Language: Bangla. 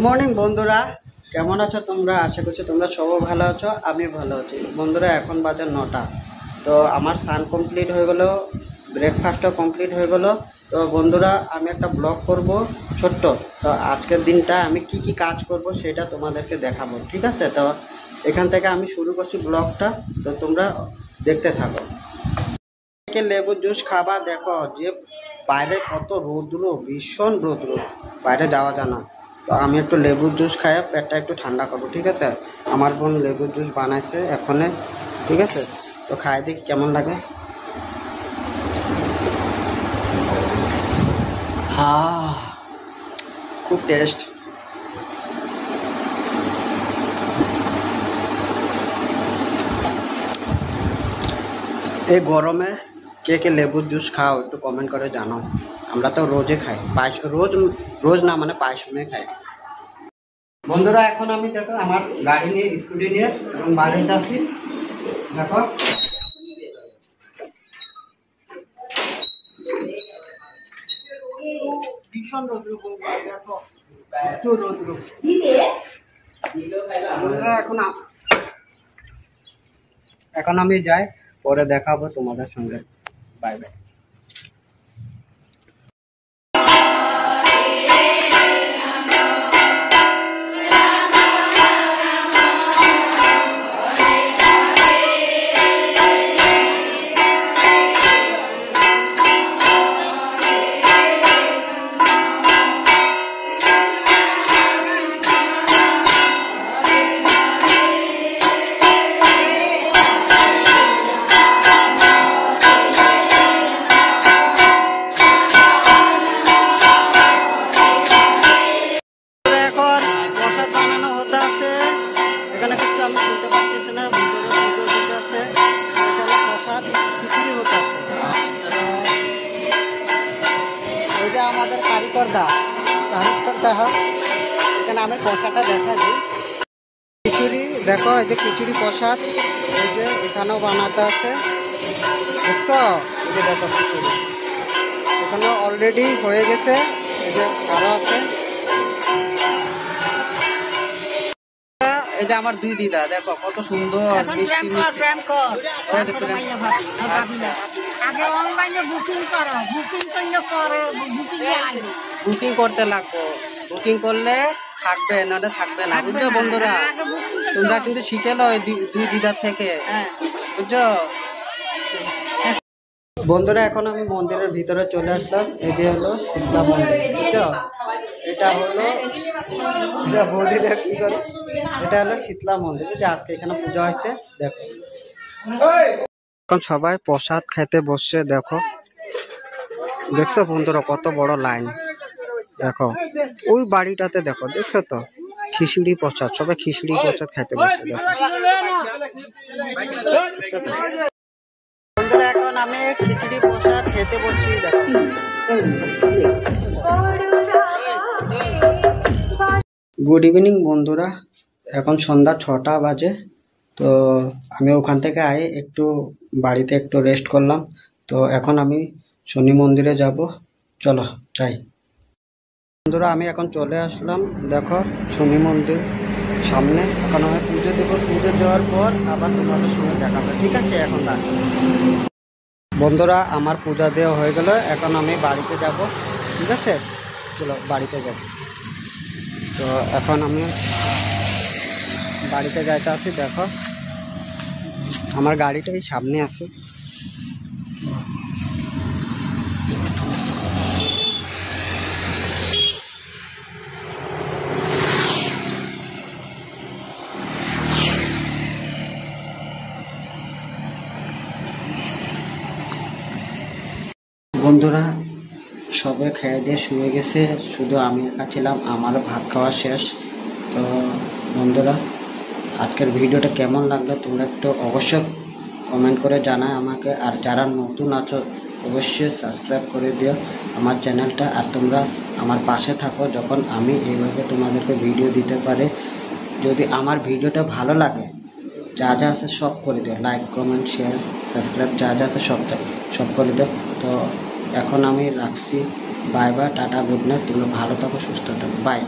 মর্নিং বন্ধুরা, কেমন আছো তোমরা? আশা করছি তোমরা সবাই ভালো আছো, আমি ভালো আছি। বন্ধুরা এখন বাজে 9টা। তো আমার স্নান কমপ্লিট হয়ে গেলো, ব্রেকফাস্টও কমপ্লিট হয়ে গেলো। তো বন্ধুরা আমি একটা ব্লগ করব ছোট্ট। তো আজকের দিনটা আমি কি কি কাজ করব সেটা তোমাদেরকে দেখাবো, ঠিক আছে? তো এখান থেকে আমি শুরু করছি ব্লগটা, তো তোমরা দেখতে থাকো। লেবুর জুস খাবা, দেখো যে বাইরে কত রৌদ্র, ভীষণ রৌদ্র, বাইরে যাওয়া যায় না। তো আমি একটু লেবুর জুস খাই, পেটটা একটু ঠান্ডা করবো, ঠিক আছে? আমার বোন লেবুর জুস বানাইছে এখনে, ঠিক আছে? তো খাই দেখি কেমন লাগে। খুব টেস্ট। এই গরমে কে কে লেবুর জুস খাও একটু কমেন্ট করে জানাও। আমরা তো রোজে খাই, রোজ না মানে পায়েস সময় খাই। বন্ধুরা এখন আমি দেখো আমার গাড়ি নিয়ে, স্কুটি নিয়ে এবং বাড়িতে আসি। দেখো ভীষণ রৌদ্র, দেখো প্রচুর রৌদ্র। এখন আমি যাই, পরে দেখাবো তোমাদের সঙ্গে। Bye bye. আমাদের কারিগরদা এখানে আমি প্রসাদটা দেখা দিই। খিচুড়ি দেখো, এই যে খিচুড়ি প্রসাদ, এই যে এখানেও বানাতে আছে, দেখছো? এই যে দেখো খিচুড়ি এখানে অলরেডি হয়ে গেছে, এই যে আরো আছে। এই যে আমার দুই দিদা, দেখো কত সুন্দর বুকিং করতে লাগবো। বুকিং করলে থাকবে, নাহলে থাকবে না, বুঝছো বন্ধুরা? তোমরা কিন্তু শিখে লো দুই দিদার থেকে, বুঝছো বন্ধুরা? এখন আমি মন্দিরের ভিতরে চলে আসলাম। এই যে হলো শীতলা মন্দির, বুঝছো? এটা হলো এটা হলো শীতলা মন্দির, বুঝছো? আজকে এখানে পূজা হয়েছে, দেখো। এখন সবাই প্রসাদ খেতে বসছে, দেখো, দেখছো বন্ধুরা কত বড় লাইন। দেখো ওই বাড়িটাতে দেখো, দেখছো তো? খিচুড়ি প্রসাদ, সবাই খিচুড়ি প্রসাদ খেতে বসছে, দেখো। বন্ধুরা এখন আমি খিচুড়ি প্রসাদ খেতে বসছি, দেখো। গুড ইভিনিং বন্ধুরা, এখন সন্ধ্যা 6টা বাজে। তো আমি ওখান থেকে আই একটু বাড়িতে একটু রেস্ট করলাম। তো এখন আমি শনি মন্দিরে যাব, চলো যাই। বন্ধুরা আমি এখন চলে আসলাম, দেখো শনি মন্দির সামনে। এখন আমি পুজো দেবো, পুজো দেওয়ার পর আবার তোমাদের সঙ্গে দেখা হবে, ঠিক আছে? এখন রাখি। বন্ধুরা আমার পূজা দেওয়া হয়ে গেল, এখন আমি বাড়িতে যাব, ঠিক আছে? চলো বাড়িতে যাব। তো এখন আমি বাড়িতে যাইতে আসি, দেখো আমার গাড়িটা এই সামনে আছে। বন্ধুরা সবে খেয়ে দিয়ে শুয়ে গেছে, শুধু আমি একা ছিলাম, আমারও ভাত খাওয়া শেষ। তো বন্ধুরা আজকের ভিডিওটা কেমন লাগলো তোমরা একটু অবশ্যই কমেন্ট করে জানায় আমাকে। আর যারা নতুন আছো অবশ্যই সাবস্ক্রাইব করে দিও আমার চ্যানেলটা। আর তোমরা আমার পাশে থাকো যখন আমি এইভাবে তোমাদেরকে ভিডিও দিতে পারি। যদি আমার ভিডিওটা ভালো লাগে, যা যা আছে সব করে দিও, লাইক কমেন্ট শেয়ার সাবস্ক্রাইব যা যা আছে সব করে দিও। তো এখন আমি রাখছি, bye bye, tata, good night. তোমরা ভালো থাকো, সুস্থ থাকো, বাই।